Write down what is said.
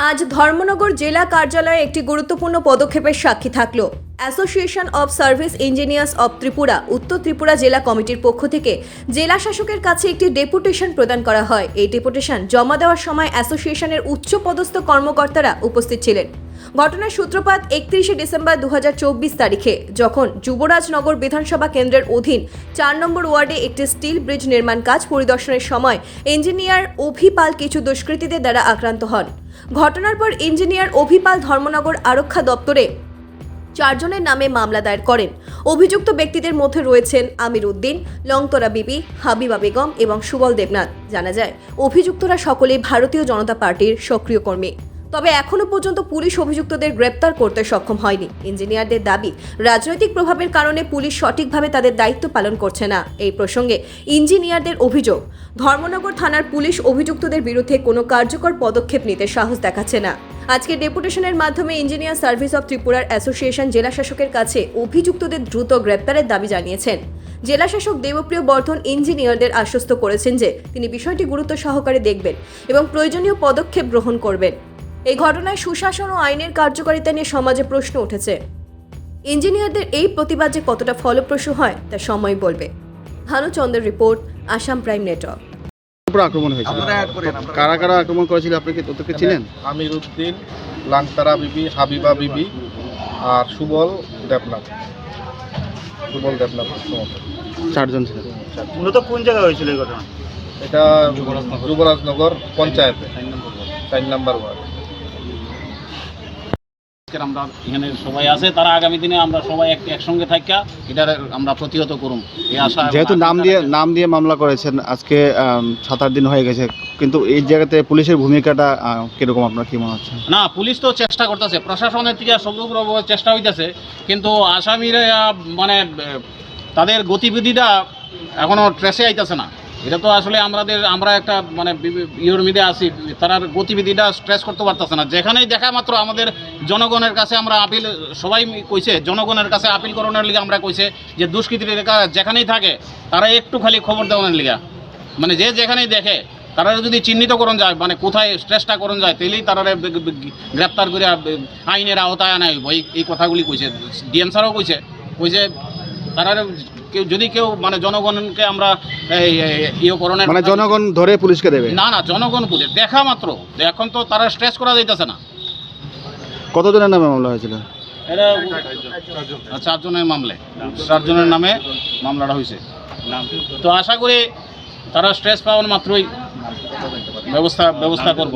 আজ ধর্মনগর জেলা কার্যালয়ে একটি গুরুত্বপূর্ণ পদক্ষেপের সাক্ষী থাকলো association of service engineers of Tripura উত্তর ত্রিপুরা জেলা কমিটির পক্ষ থেকে জেলা শাসকের কাছে একটি ডেপুটেশন প্রদান করা হয়। এই ডেপুটেশন জমা দেওয়ার সময় অ্যাসোসিয়েশনের উচ্চপদস্থ কর্মকর্তারা উপস্থিত ছিলেন। ঘটনার সূত্রপাত 31 ডিসেম্বর 2024 তারিখে, যখন যুবরাজনগর বিধানসভা কেন্দ্রের অধীন 4 নম্বর ওয়ার্ডে একটি স্টিল ব্রিজ নির্মাণ কাজ পরিদর্শনের সময় ইঞ্জিনিয়ার অভিপাল কিছু দুষ্কৃতীদের দ্বারা আক্রান্ত হন। ঘটনার পর ইঞ্জিনিয়ার অভিপাল ধর্মনগর আরক্ষা দপ্তরে 4 জনের নামে মামলা দায়ের করেন। অভিযুক্ত ব্যক্তিদের মধ্যে রয়েছেন আমির উদ্দিন, লংতরা বিবি, হাবিবা বেগম এবং সুবল দেবনাথ। জানা যায়, অভিযুক্তরা সকলেই ভারতীয় জনতা পার্টির সক্রিয় কর্মী। তবে এখনো পর্যন্ত পুলিশ অভিযুক্তদের গ্রেপ্তার করতে সক্ষম হয়নি। ইঞ্জিনিয়ারদের দাবি, রাজনৈতিক প্রভাবের কারণে পুলিশ সঠিকভাবে তাদের দায়িত্ব পালন করছে না। এই প্রসঙ্গে ইঞ্জিনিয়ারদের অভিযোগ, ধর্মনগর থানার পুলিশ অভিযুক্তদের বিরুদ্ধে কোনো কার্যকর পদক্ষেপ নিতে সাহস দেখাচ্ছে না। আজকে ডেপুটেশনের মাধ্যমে ইঞ্জিনিয়ার সার্ভিস অব ত্রিপুরার অ্যাসোসিয়েশন জেলা শাসকের কাছে অভিযুক্তদের দ্রুত গ্রেপ্তারের দাবি জানিয়েছেন। জেলা শাসক দেবপ্রিয় বর্ধন ইঞ্জিনিয়ারদের আশ্বস্ত করেছেন যে তিনি বিষয়টি গুরুত্ব সহকারে দেখবেন এবং প্রয়োজনীয় পদক্ষেপ গ্রহণ করবেন। এই ঘটনায় সুশাসন ও আইনের কার্যকারিতা নিয়ে সমাজে প্রশ্ন উঠেছে। ইঞ্জিনিয়ারদের এই প্রতিবাদ যে কতটা ফলপ্রসূ হয় তা সময় বলবে। ভানুচন্দ্রের রিপোর্ট, আসাম প্রাইম নেটওয়ার্ক। আক্রমণ হয়েছিল, কারা কারা আক্রমণ করেছিল আপনি কি তথ্য ছিলেন? আমির উদ্দিন, লাংতারা বিবি, হাবিবা বিবি আর সুবল দেবনাথ। 4 জন ছিলেন। মূলত কোন জায়গায় হয়েছিল এই ঘটনা? এটা যুবরাজনগর পঞ্চায়েতে 4 নম্বর ওয়ার্ড। আমরা এখানে সবাই আছে, তারা আগামী দিনে আমরা সবাই একসঙ্গে থাকি এটার আমরা প্রতিহত করুন এই আশা। যেহেতু নাম দিয়ে মামলা করেছেন, আজকে 7-8 দিন হয়ে গেছে, কিন্তু এই জায়গাতে পুলিশের ভূমিকাটা কিরকম আপনার কি মনে হচ্ছে? না, পুলিশ তো চেষ্টা করতেছে, প্রশাসনের থেকে সমগ্র চেষ্টা হইতেছে, কিন্তু আসামিরা মানে তাদের গতিবিধিটা এখনো ট্রেসে আইতেছে না। এটা তো আসলে আমরা একটা মানে ইয়ের মধ্যে আছি, তার গতিবিধিটা স্ট্রেস করতে পারতেছে না। যেখানেই দেখা মাত্র আমাদের জনগণের কাছে আমরা আপিল, সবাই কইছে জনগণের কাছে আপিল করানোর লিগে আমরা কইছে যে দুষ্কৃতীরা যেখানেই থাকে তারা একটু খালি খবর দেওয়ানোর লিগা, মানে যে যেখানেই দেখে তারা যদি চিহ্নিত করণ যায়, মানে কোথায় স্ট্রেসটা করণ যায়, তাইলেই তারা গ্রেপ্তার করে আইনের আওতায় আনা হইব। এই কথাগুলি কইছে ডিএম স্যারও কইছে তারা যদি কেউ মানে জনগণকে আমরা ইয়ে করণের, মানে জনগণ ধরে পুলিশকে দেবে না, জনগণ পুলিশ দেখা মাত্র, এখন তো তারা স্ট্রেস করা যাইতেছে না। কতজনের নামে মামলা হয়েছিল? এটা 4 জনের মামলা, 4 জনের নামে মামলাটা হয়েছে। তো আশা করি তারা স্ট্রেস পাওয়ার মাত্রই ব্যবস্থা করব।